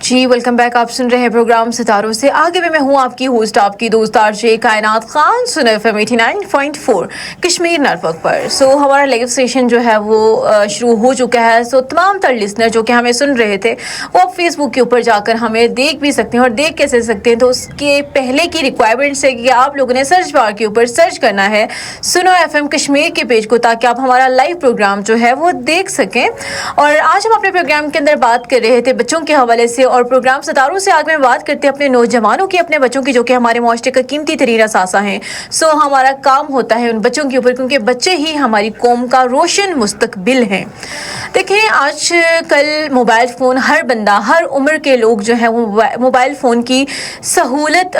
जी welcome back. आप सुन रहे हैं प्रोग्राम सितारों से आगे में मैं हूं आपकी होस्ट, आपकी दोस्त आरजे कायनात खान, सुन FM 89.4 कश्मीर नेटवर्क पर। हमारा लाइव सेशन जो है वो शुरू हो चुका है। तमाम तर लिसनर जो कि हमें सुन रहे थे वो आप फेसबुक के ऊपर जाकर हमें देख भी सकते हैं। और देख कैसे सकते हैं, तो उसके पहले की रिक्वायरमेंट्स है कि आप लोगों ने सर्च बार के ऊपर सर्च करना है सुनो FM कश्मीर के पेज को, ताकि आप हमारा लाइव प्रोग्राम जो है वो देख सकें। और आज हम अपने प्रोग्राम के अंदर बात कर रहे थे बच्चों के हवाले से, और प्रोग्राम सितारों से आगे में बात करते हैं अपने नौजवानों की, अपने बच्चों की, जो कि हमारे माशरे का कीमती तरीन असासा हैं। हमारा काम होता है उन बच्चों के ऊपर, क्योंकि बच्चे ही हमारी कौम का रोशन मुस्तकबिल हैं। देखें, आज कल मोबाइल फ़ोन हर बंदा, हर उम्र के लोग जो है वो मोबाइल फ़ोन की सहूलत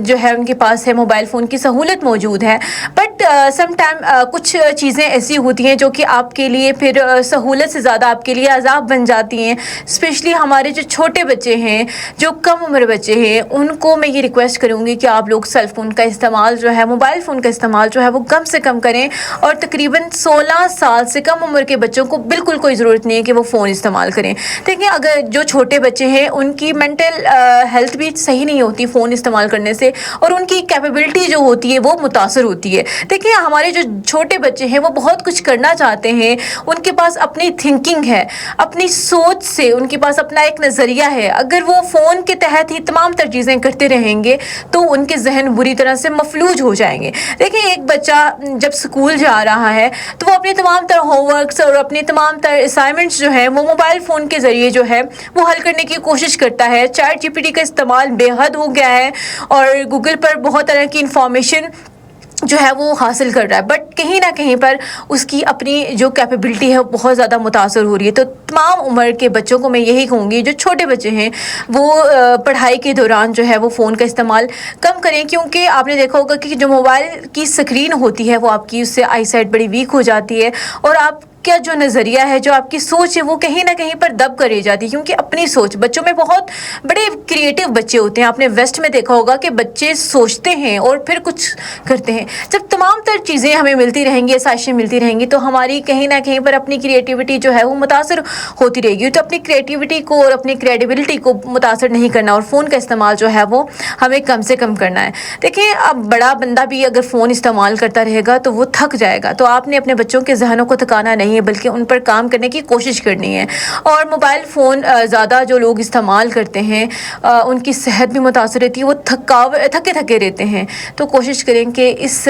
जो है उनके पास है, मोबाइल फ़ोन की सहूलत मौजूद है। बट सम टाइम कुछ चीज़ें ऐसी होती हैं जो कि आपके लिए फिर सहूलत से ज़्यादा आपके लिए अज़ाब बन जाती हैं। स्पेशली हमारे जो छोटे बच्चे हैं, जो कम उम्र बच्चे हैं, उनको मैं ये रिक्वेस्ट करूँगी कि आप लोग सेल फ़ोन का इस्तेमाल जो है, मोबाइल फ़ोन का इस्तेमाल जो है वो कम से कम करें। और तकरीबन 16 साल से कम उम्र के बच्चों को बिल्कुल कोई ज़रूरत नहीं है कि वो फ़ोन इस्तेमाल करें। देखिए, अगर जो छोटे बच्चे हैं उनकी मेंटल हेल्थ भी सही नहीं होती फ़ोन इस्तेमाल करने से, और उनकी कैपेबिलिटी जो होती है वो मुतासर होती है। देखिए, हमारे जो छोटे बच्चे हैं वो बहुत कुछ करना चाहते हैं, उनके पास अपनी थिंकिंग है, अपनी सोच से उनके पास अपना एक नज़रिया है। अगर वो फ़ोन के तहत ही तमाम तर चीज़ें करते रहेंगे तो उनके जहन बुरी तरह से मफलूज हो जाएंगे। देखिए, एक बच्चा जब स्कूल जा रहा है तो वो अपने तमाम तर होमवर्क्स और अपने तमाम तर असाइनमेंट्स जो है वो मोबाइल फ़ोन के ज़रिए जो है वो हल करने की कोशिश करता है। चैट जीपीटी का इस्तेमाल बेहद हो गया है और गूगल पर बहुत तरह की इंफॉर्मेशन जो है वो हासिल कर रहा है, बट कहीं ना कहीं पर उसकी अपनी जो कैपेबिलिटी है बहुत ज़्यादा मुतासर हो रही है। तो तमाम उम्र के बच्चों को मैं यही कहूँगी, जो छोटे बच्चे हैं वो पढ़ाई के दौरान जो है वो फ़ोन का इस्तेमाल कम करें, क्योंकि आपने देखा होगा कि जो मोबाइल की स्क्रीन होती है वो आपकी उससे आई साइट बड़ी वीक हो जाती है, और आप क्या जो नज़रिया है, जो आपकी सोच है वो कहीं ना कहीं पर दब कर रह जाती है। क्योंकि अपनी सोच, बच्चों में बहुत बड़े क्रिएटिव बच्चे होते हैं। आपने वेस्ट में देखा होगा कि बच्चे सोचते हैं और फिर कुछ करते हैं। जब तमाम तर चीज़ें हमें मिलती रहेंगी, आसाइशें मिलती रहेंगी, तो हमारी कहीं ना कहीं पर अपनी क्रिएटिविटी जो है वो मुतासर होती रहेगी। तो अपनी क्रिएटिविटी को और अपनी क्रेडिबिलिटी को मुतासर नहीं करना, और फ़ोन का इस्तेमाल जो है वो हमें कम से कम करना है। देखिए, अब बड़ा बंदा भी अगर फ़ोन इस्तेमाल करता रहेगा तो वो थक जाएगा। तो आपने अपने बच्चों के जहनों को थकाना नहीं है, बल्कि उन पर काम करने की कोशिश करनी है। और मोबाइल फ़ोन ज़्यादा जो लोग इस्तेमाल करते हैं उनकी सेहत भी मुतासर रहती है, वो थके रहते हैं। तो कोशिश करें कि इस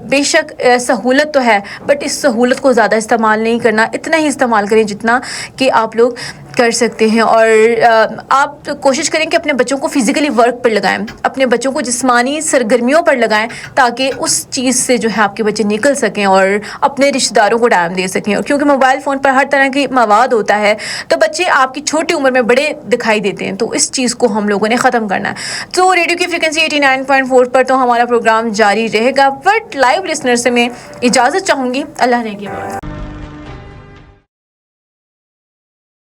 बेशक सहूलत तो है, बट इस सहूलत को ज़्यादा इस्तेमाल नहीं करना, इतना ही इस्तेमाल करें जितना कि आप लोग कर सकते हैं। और आप तो कोशिश करें कि अपने बच्चों को फ़िज़िकली वर्क पर लगाएं, अपने बच्चों को जिस्मानी सरगर्मियों पर लगाएं, ताकि उस चीज़ से जो है आपके बच्चे निकल सकें और अपने रिश्तेदारों को टाइम दे सकें। और क्योंकि मोबाइल फ़ोन पर हर तरह की मवाद होता है, तो बच्चे आपकी छोटी उम्र में बड़े दिखाई देते हैं। तो इस चीज़ को हम लोगों ने ख़त्म करना है। तो रेडियो की फ्रिक्वेंसी 89.4 पर तो हमारा प्रोग्राम जारी रहेगा, बट लाइव लिसनर से मैं इजाज़त चाहूँगी। अल्लाह ने की बात।